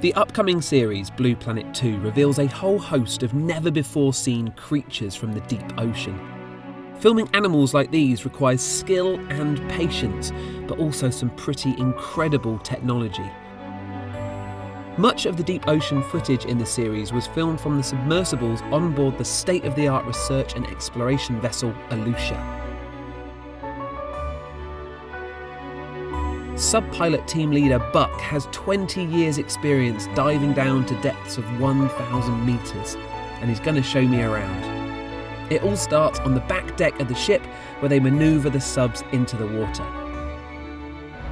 The upcoming series, Blue Planet 2, reveals a whole host of never-before-seen creatures from the deep ocean. Filming animals like these requires skill and patience, but also some pretty incredible technology. Much of the deep ocean footage in the series was filmed from the submersibles on board the state-of-the-art research and exploration vessel Alucia. Sub-pilot team leader Buck has 20 years experience diving down to depths of 1,000 metres, and he's going to show me around. It all starts on the back deck of the ship, where they manoeuvre the subs into the water.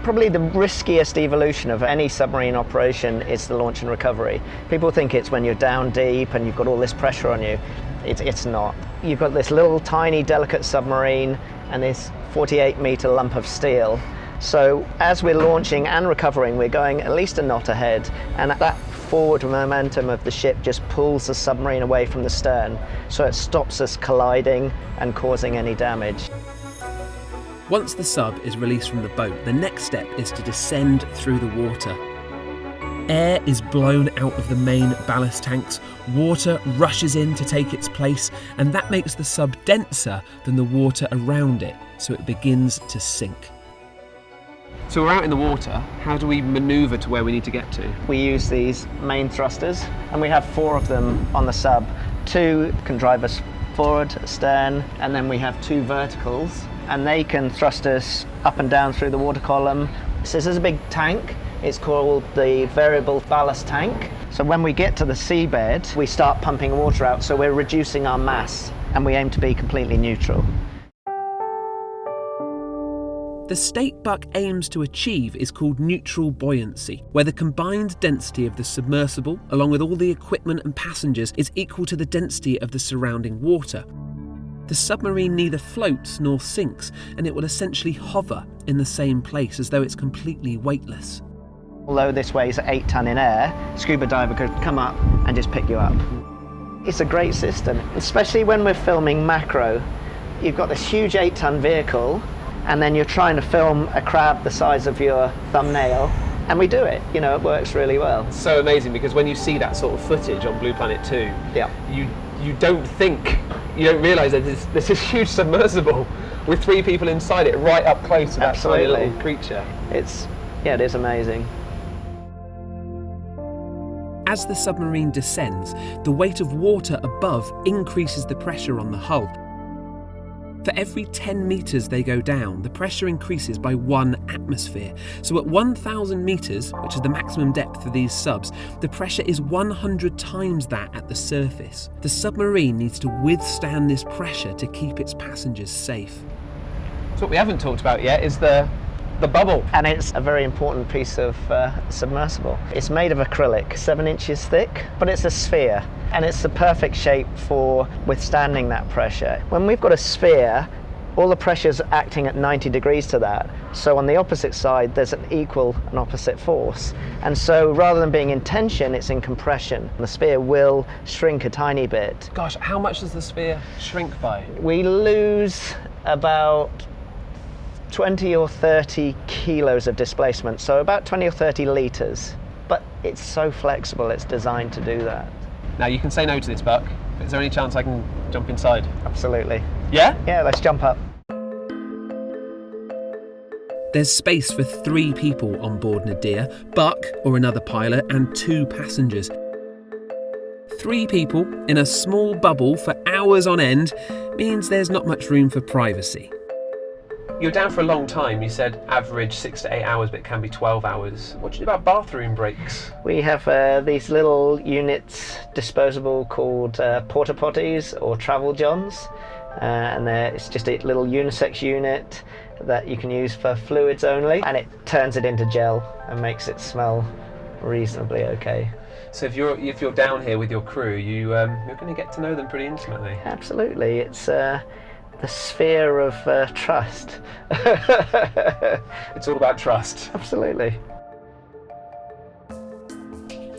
Probably the riskiest evolution of any submarine operation is the launch and recovery. People think it's when you're down deep and you've got all this pressure on you. It's not. You've got this little tiny delicate submarine and this 48-metre lump of steel. So as we're launching and recovering, we're going at least a knot ahead, and that forward momentum of the ship just pulls the submarine away from the stern, so it stops us colliding and causing any damage. Once the sub is released from the boat, the next step is to descend through the water. Air is blown out of the main ballast tanks, water rushes in to take its place, and that makes the sub denser than the water around it, so it begins to sink. So we're out in the water. How do we manoeuvre to where we need to get to? We use these main thrusters, and we have 4 of them on the sub. 2 can drive us forward, astern, and then we have 2 verticals, and they can thrust us up and down through the water column. So this is a big tank. It's called the variable ballast tank. So when we get to the seabed, we start pumping water out, so we're reducing our mass, and we aim to be completely neutral. The state Buck aims to achieve is called neutral buoyancy, where the combined density of the submersible, along with all the equipment and passengers, is equal to the density of the surrounding water. The submarine neither floats nor sinks, and it will essentially hover in the same place as though it's completely weightless. Although this weighs 8 tonne in air, a scuba diver could come up and just pick you up. It's a great system, especially when we're filming macro. You've got this huge 8 tonne vehicle, and then you're trying to film a crab the size of your thumbnail, and we do it. You know, it works really well. So amazing, because when you see that sort of footage on Blue Planet 2, yeah, you don't realise that there's this huge submersible with 3 people inside it, right up close to that tiny little creature. It is amazing. As the submarine descends, the weight of water above increases the pressure on the hull. For every 10 metres they go down, the pressure increases by 1 atmosphere. So at 1,000 metres, which is the maximum depth for these subs, the pressure is 100 times that at the surface. The submarine needs to withstand this pressure to keep its passengers safe. So what we haven't talked about yet is the bubble. And it's a very important piece of submersible. It's made of acrylic, 7 inches thick, but it's a sphere, and it's the perfect shape for withstanding that pressure. When we've got a sphere, all the pressure's acting at 90 degrees to that, so on the opposite side there's an equal and opposite force, and so rather than being in tension, it's in compression. The sphere will shrink a tiny bit. Gosh, how much does the sphere shrink by? We lose about 20 or 30 kilos of displacement, so about 20 or 30 litres. But it's so flexible, it's designed to do that. Now you can say no to this, Buck. Is there any chance I can jump inside? Absolutely. Yeah? Yeah, let's jump up. There's space for 3 people on board Nadir, Buck, or another pilot, and 2 passengers. 3 people in a small bubble for hours on end means there's not much room for privacy. You're down for a long time. You said average 6 to 8 hours, but it can be 12 hours. What do you do about bathroom breaks? We have these little units, disposable, called porta potties or travel johns, and it's just a little unisex unit that you can use for fluids only, and it turns it into gel and makes it smell reasonably okay. So if you're down here with your crew, you're going to get to know them pretty intimately. Absolutely, it's the sphere of trust. It's all about trust. Absolutely.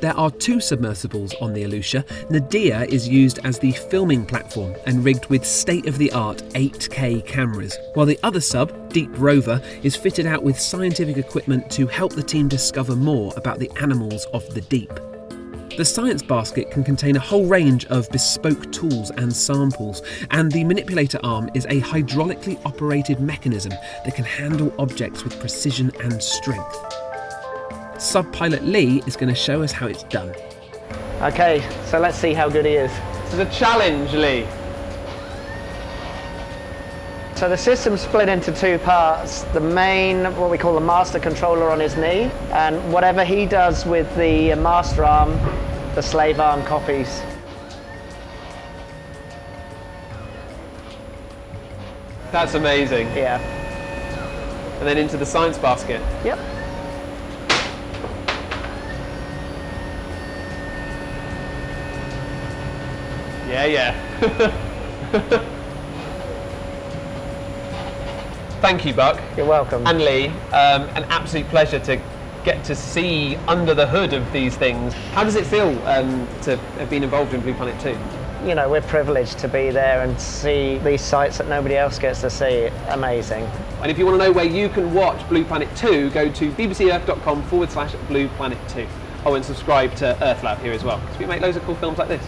There are 2 submersibles on the Alucia. Nadia is used as the filming platform and rigged with state-of-the-art 8K cameras, while the other sub, Deep Rover, is fitted out with scientific equipment to help the team discover more about the animals of the deep. The science basket can contain a whole range of bespoke tools and samples, and the manipulator arm is a hydraulically operated mechanism that can handle objects with precision and strength. Sub-pilot Lee is going to show us how it's done. Okay, so let's see how good he is. This is a challenge, Lee. So the system's split into 2 parts. The main, what we call the master controller on his knee, and whatever he does with the master arm, the slave arm copies. That's amazing. Yeah. And then into the science basket. Yep. Yeah. Thank you, Buck. You're welcome. And Lee, an absolute pleasure to get to see under the hood of these things. How does it feel to have been involved in Blue Planet 2? You know, we're privileged to be there and see these sites that nobody else gets to see. Amazing. And if you want to know where you can watch Blue Planet 2, go to bbcearth.com/Blue Planet 2. Oh, and subscribe to Earth Lab here as well, because we make loads of cool films like this.